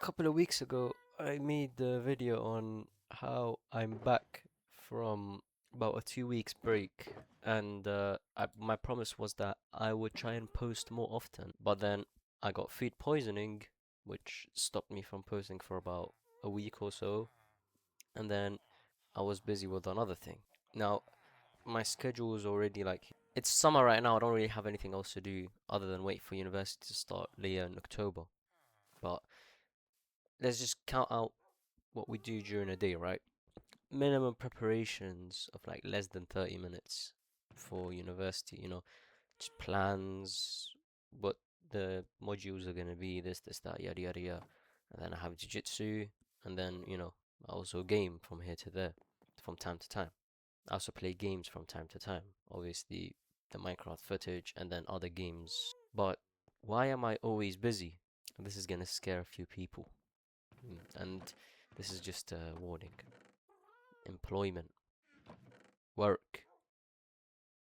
couple of weeks ago, I made the video on how I'm back from about a 2 weeks break, and my promise was that I would try and post more often. But then I got food poisoning, which stopped me from posting for about a week or so, and then I was busy with another thing. Now, my schedule is already like it's summer right now. I don't really have anything else to do other than wait for university to start later in October. But let's just count out what we do during a day, right? Minimum preparations of like less than 30 minutes for university, just plans, what the modules are going to be, this, that, yada, yada, yada. And then I have jiu-jitsu, and then, I also game from here to there, from time to time. I also play games from time to time, obviously the Minecraft footage and then other games. But why am I always busy? This is going to scare a few people. And this is just a warning. Employment, work,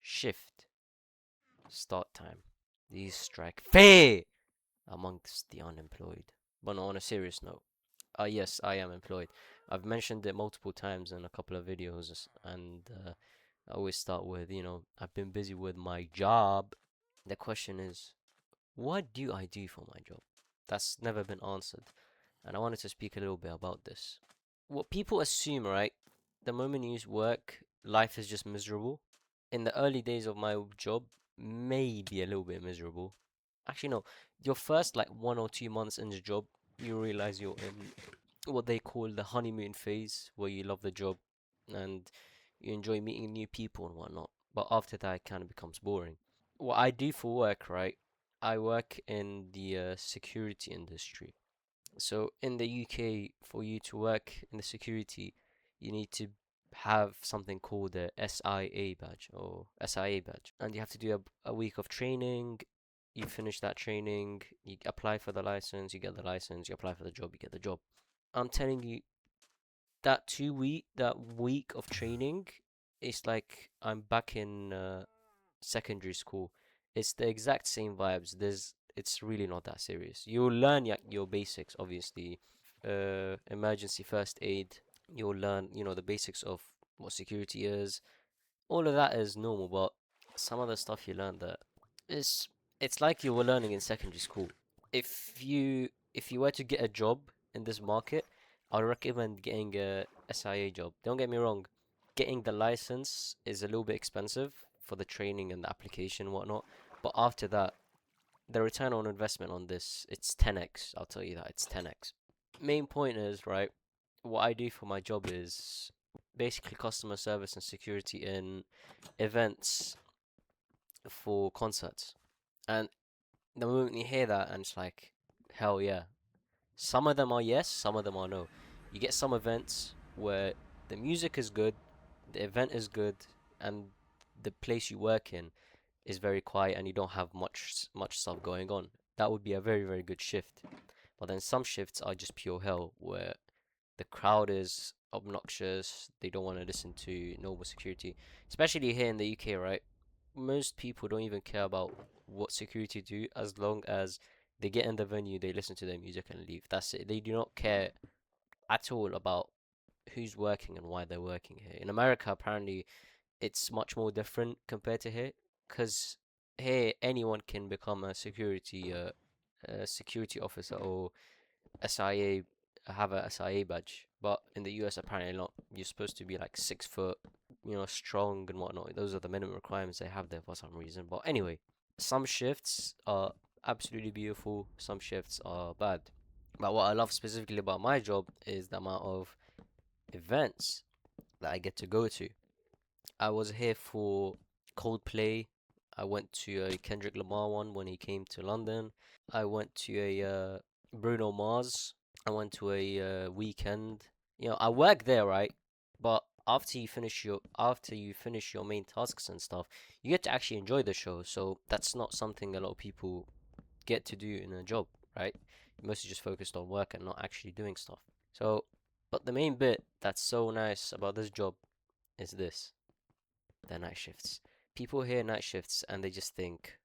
shift, start time. These strike fear amongst the unemployed. But on a serious note, yes, I am employed. I've mentioned it multiple times in a couple of videos, and I always start with, I've been busy with my job. The question is, what do I do for my job? That's never been answered, and I wanted to speak a little bit about this. What people assume, right? The moment you work, life is just miserable. In the early days of my job, maybe a little bit miserable. Actually, no. Your first like 1 or 2 months in the job, you realize you're in what they call the honeymoon phase, where you love the job and you enjoy meeting new people and whatnot. But after that, it kind of becomes boring. What I do for work, right? I work in the security industry. So in the UK, for you to work in the security, you need to have something called a SIA badge or SIA badge, and you have to do a week of training. You finish that training, you apply for the license, you get the license, you apply for the job, you get the job. I'm telling you, that week of training, it's like I'm back in secondary school. It's the exact same vibes. It's really not that serious. You'll learn your basics, obviously. Emergency first aid. You'll learn, the basics of what security is. All of that is normal, but some of the stuff you learn that is it's like you were learning in secondary school. If you were to get a job in this market, I'd recommend getting a SIA job. Don't get me wrong, getting the license is a little bit expensive for the training and the application and whatnot. But after that, the return on investment on this, it's 10x. I'll tell you that, it's 10x. Main point is, right, what I do for my job is basically customer service and security in events for concerts. And the moment you hear that, and it's like, hell yeah. Some of them are yes, some of them are no. You get some events where the music is good, the event is good, and the place you work in is very quiet and you don't have much stuff going on. That would be a very, very good shift. But then some shifts are just pure hell where the crowd is obnoxious, they don't want to listen to normal security. Especially here in the UK, right? Most people don't even care about what security do as long as they get in the venue, they listen to their music and leave. That's it. They do not care at all about who's working and why they're working here. In America, apparently, it's much more different compared to here, because here anyone can become a security officer or SIA, have a SIA badge. But in the US, apparently not. You're supposed to be like 6 foot, strong and whatnot. Those are the minimum requirements they have there for some reason. But anyway, some shifts are absolutely beautiful. Some shifts are bad. But what I love specifically about my job is the amount of events that I get to go to. I was here for Coldplay. I went to a Kendrick Lamar one when he came to London. I went to a Bruno Mars. I went to a weekend. I work there, right? But after you finish your main tasks and stuff, you get to actually enjoy the show. So that's not something a lot of people get to do in a job, right? You're mostly just focused on work and not actually doing stuff. So, but the main bit that's so nice about this job is this: the night shifts. People hear night shifts and they just think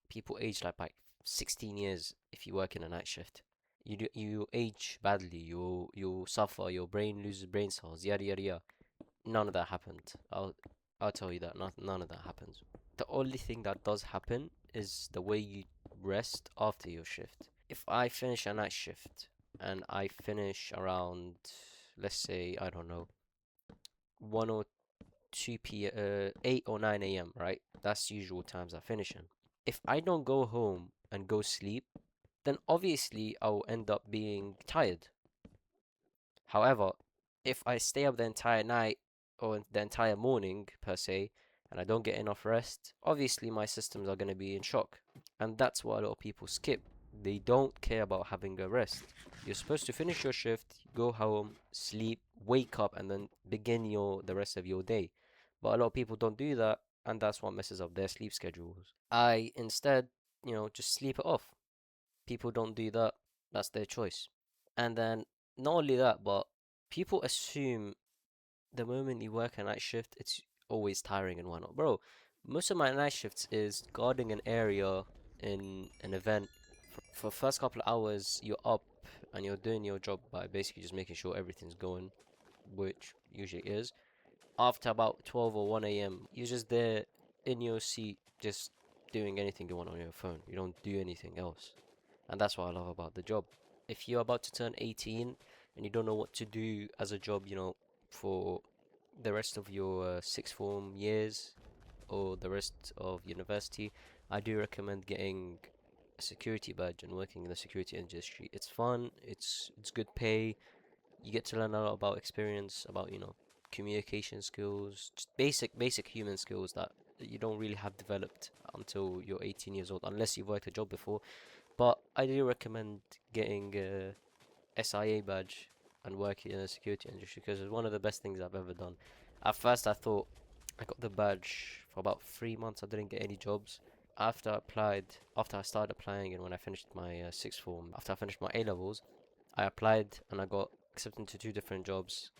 people age like by 16 years if you work in a night shift. you age badly. You suffer. Your brain loses brain cells. Yada yada yada. None of that happened. I'll tell you that. None of that happens. The only thing that does happen is the way you rest after your shift. If I finish a night shift and I finish around, let's say, I don't know, 1 or 8 or 9 a.m., right? That's usual times I finish in. If I don't go home and go sleep, then obviously I'll end up being tired. However, if I stay up the entire night or the entire morning per se, and I don't get enough rest, obviously my systems are going to be in shock. And that's what a lot of people skip. They don't care about having a rest. You're supposed to finish your shift, go home, sleep, wake up, and then begin the rest of your day. But a lot of people don't do that, and that's what messes up their sleep schedules. I instead, just sleep it off. People don't do that. That's their choice. And then not only that, but people assume the moment you work a night shift, it's always tiring and whatnot. Bro, most of my night shifts is guarding an area in an event. For first couple of hours, you're up and you're doing your job by basically just making sure everything's going, which usually is. After about 12 or 1 a.m., you're just there in your seat, just doing anything you want on your phone. You don't do anything else. And that's what I love about the job. If you're about to turn 18 and you don't know what to do as a job, for the rest of your sixth form years or the rest of university, I do recommend getting a security badge and working in the security industry. It's fun, it's good pay. You get to learn a lot about experience, about, communication skills, just basic human skills that you don't really have developed until you're 18 years old, unless you've worked a job before. But I do recommend getting a SIA badge and working in the security industry because it's one of the best things I've ever done. At first, I thought I got the badge for about 3 months. I didn't get any jobs. After I started applying, and when I finished my sixth form, after I finished my A levels, I applied and I got accepted into 2 different jobs.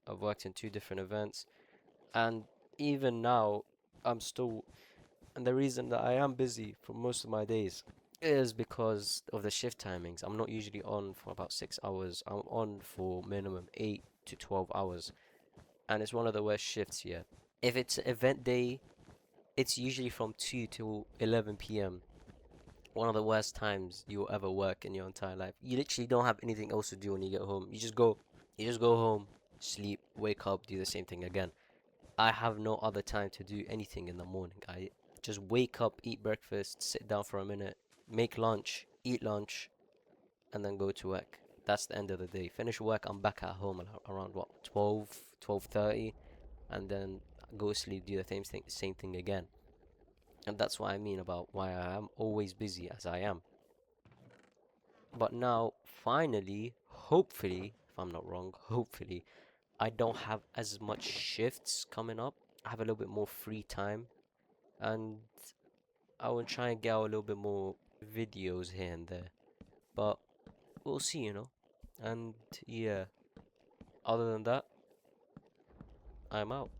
I've worked in 2 different events, and even now, I'm still. And the reason that I am busy for most of my days is because of the shift timings. I'm not usually on for about 6 hours. I'm on for minimum 8 to 12 hours, and it's one of the worst shifts here. If it's event day, it's usually from 2 to 11 p.m. One of the worst times you'll ever work in your entire life. You literally don't have anything else to do when you get home. You just go home, sleep, wake up, do the same thing again. I have no other time to do anything in the morning. I just wake up, eat breakfast, sit down for a minute, make lunch, eat lunch, and then go to work. That's the end of the day. Finish work, I'm back at home around what, 12, 12:30, and then go sleep, do the same thing again. And that's what I mean about why I am always busy as I am. But now, finally, hopefully, if I'm not wrong, hopefully, I don't have as much shifts coming up. I have a little bit more free time, and I will try and get out a little bit more videos here and there. But we'll see. And yeah, other than that, I'm out.